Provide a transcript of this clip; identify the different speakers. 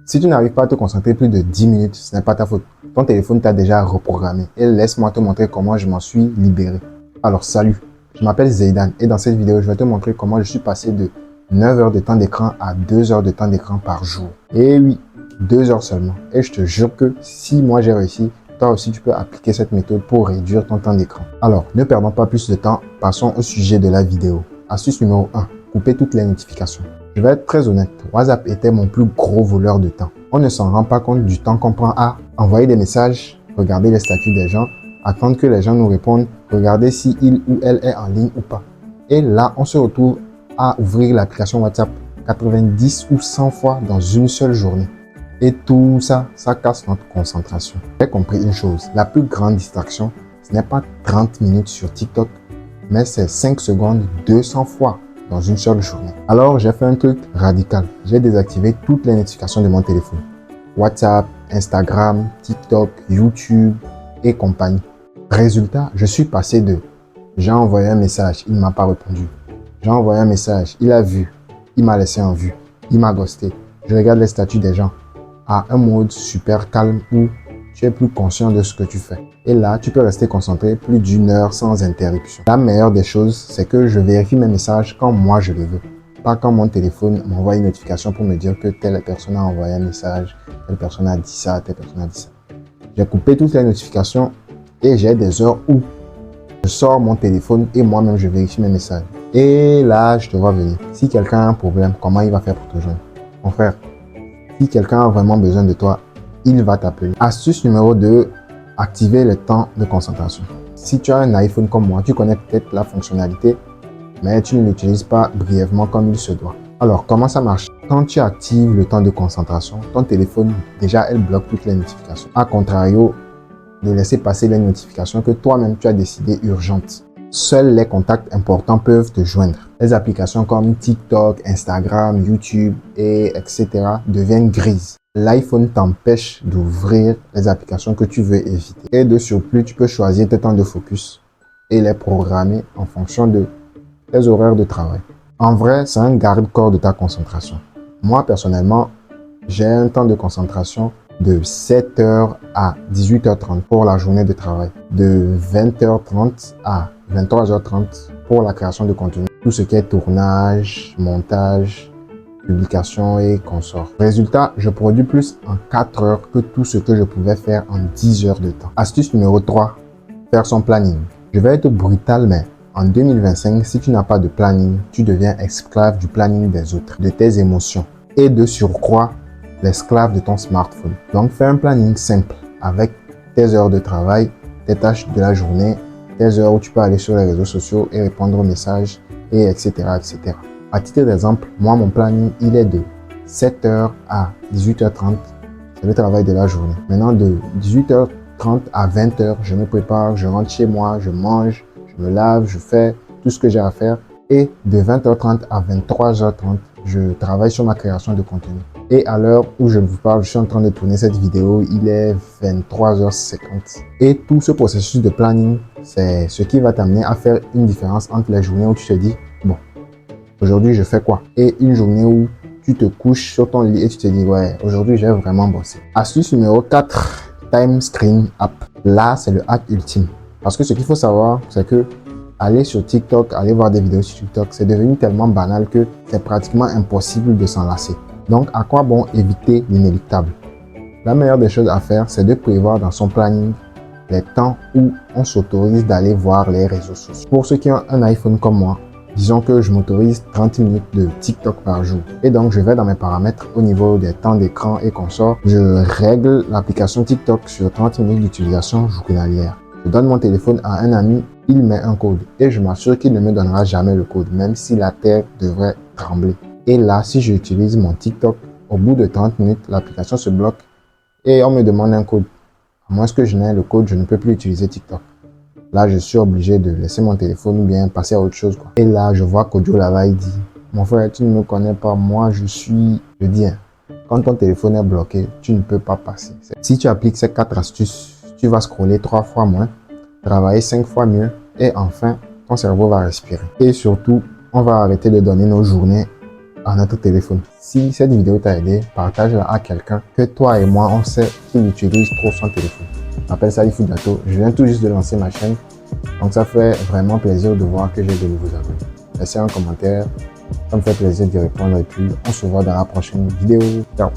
Speaker 1: Si tu n'arrives pas à te concentrer plus de 10 minutes, ce n'est pas ta faute. Ton téléphone t'a déjà reprogrammé. Et laisse-moi te montrer comment je m'en suis libéré. Alors salut, je m'appelle Zeidan et dans cette vidéo, je vais te montrer comment je suis passé de 9 heures de temps d'écran à 2 heures de temps d'écran par jour. Et oui, 2 heures seulement. Et je te jure que si moi j'ai réussi, toi aussi tu peux appliquer cette méthode pour réduire ton temps d'écran. Alors, ne perdons pas plus de temps, passons au sujet de la vidéo. Astuce numéro 1, couper toutes les notifications. Je vais être très honnête, WhatsApp était mon plus gros voleur de temps. On ne s'en rend pas compte du temps qu'on prend à envoyer des messages, regarder les statuts des gens, attendre que les gens nous répondent, regarder si il ou elle est en ligne ou pas. Et là, on se retrouve à ouvrir l'application WhatsApp 90 ou 100 fois dans une seule journée. Et tout ça, ça casse notre concentration. J'ai compris une chose, la plus grande distraction, ce n'est pas 30 minutes sur TikTok, mais c'est 5 secondes 200 fois dans une seule journée. Alors, j'ai fait un truc radical. J'ai désactivé toutes les notifications de mon téléphone. WhatsApp, Instagram, TikTok, YouTube et compagnie. Résultat, je suis passé de j'ai envoyé un message, il ne m'a pas répondu. J'ai envoyé un message, il a vu, il m'a laissé en vue, il m'a ghosté. Je regarde les statuts des gens à un mode super calme où tu es plus conscient de ce que tu fais. Et là, tu peux rester concentré plus d'une heure sans interruption. La meilleure des choses, c'est que je vérifie mes messages quand moi je le veux. Pas quand mon téléphone m'envoie une notification pour me dire que telle personne a envoyé un message, telle personne a dit ça, telle personne a dit ça. J'ai coupé toutes les notifications et j'ai des heures où je sors mon téléphone et moi-même je vérifie mes messages. Et là, je te vois venir. Si quelqu'un a un problème, comment il va faire pour te joindre? Mon frère, si quelqu'un a vraiment besoin de toi, il va t'appeler. Astuce numéro 2, activer le temps de concentration. Si tu as un iPhone comme moi, tu connais peut-être la fonctionnalité, mais tu ne l'utilises pas brièvement comme il se doit. Alors, comment ça marche? Quand tu actives le temps de concentration, ton téléphone, déjà, elle bloque toutes les notifications. A contrario, de laisser passer les notifications que toi-même tu as décidé urgentes. Seuls les contacts importants peuvent te joindre. Les applications comme TikTok, Instagram, YouTube etc. deviennent grises. L'iPhone t'empêche d'ouvrir les applications que tu veux éviter. Et de surplus, tu peux choisir tes temps de focus et les programmer en fonction de tes horaires de travail. En vrai, c'est un garde-corps de ta concentration. Moi, personnellement, j'ai un temps de concentration de 7h à 18h30 pour la journée de travail, de 20h30 à 23h30 pour la création de contenu, tout ce qui est tournage, montage, publication et consorts. Résultat, je produis plus en 4 heures que tout ce que je pouvais faire en 10 heures de temps. Astuce numéro 3, faire son planning. Je vais être brutal, mais en 2025, si tu n'as pas de planning, tu deviens esclave du planning des autres, de tes émotions et de surcroît, l'esclave de ton smartphone. Donc, fais un planning simple avec tes heures de travail, tes tâches de la journée, tes heures où tu peux aller sur les réseaux sociaux et répondre aux messages, et etc. etc. À titre d'exemple, moi, mon planning, il est de 7h à 18h30. C'est le travail de la journée. Maintenant, de 18h30 à 20h, je me prépare, je rentre chez moi, je mange, je me lave, je fais tout ce que j'ai à faire. Et de 20h30 à 23h30, je travaille sur ma création de contenu. Et à l'heure où je vous parle, je suis en train de tourner cette vidéo, il est 23h50. Et tout ce processus de planning, c'est ce qui va t'amener à faire une différence entre les journées où tu te dis, bon, aujourd'hui je fais quoi? Et une journée où tu te couches sur ton lit et tu te dis, ouais, aujourd'hui j'ai vraiment bossé. Astuce numéro 4, Time Screen App. Là, c'est le hack ultime. Parce que ce qu'il faut savoir, c'est que aller sur TikTok, aller voir des vidéos sur TikTok, c'est devenu tellement banal que c'est pratiquement impossible de s'en lasser. Donc, à quoi bon éviter l'inéluctable? La meilleure des choses à faire, c'est de prévoir dans son planning les temps où on s'autorise d'aller voir les réseaux sociaux. Pour ceux qui ont un iPhone comme moi, disons que je m'autorise 30 minutes de TikTok par jour. Et donc, je vais dans mes paramètres au niveau des temps d'écran et consorts. Je règle l'application TikTok sur 30 minutes d'utilisation journalière. Je donne mon téléphone à un ami, il met un code et je m'assure qu'il ne me donnera jamais le code, même si la terre devrait trembler. Et là, si j'utilise mon TikTok, au bout de 30 minutes, l'application se bloque et on me demande un code. À moins que je n'ai le code, je ne peux plus utiliser TikTok. Là, je suis obligé de laisser mon téléphone ou bien passer à autre chose, quoi. Et là, je vois qu'Audio là-bas, il dit, mon frère, tu ne me connais pas, moi, je dis, quand ton téléphone est bloqué, tu ne peux pas passer. Si tu appliques ces 4 astuces, tu vas scroller 3 fois moins, travailler 5 fois mieux et enfin, ton cerveau va respirer. Et surtout, on va arrêter de donner nos journées à notre téléphone. Si cette vidéo t'a aidé, partage-la à quelqu'un que toi et moi, on sait qu'il utilise trop son téléphone. Je m'appelle Salifou Dato, je viens tout juste de lancer ma chaîne, donc ça fait vraiment plaisir de voir que j'ai de nouveaux abonnés. Laissez un commentaire, ça me fait plaisir d'y répondre et puis on se voit dans la prochaine vidéo. Ciao!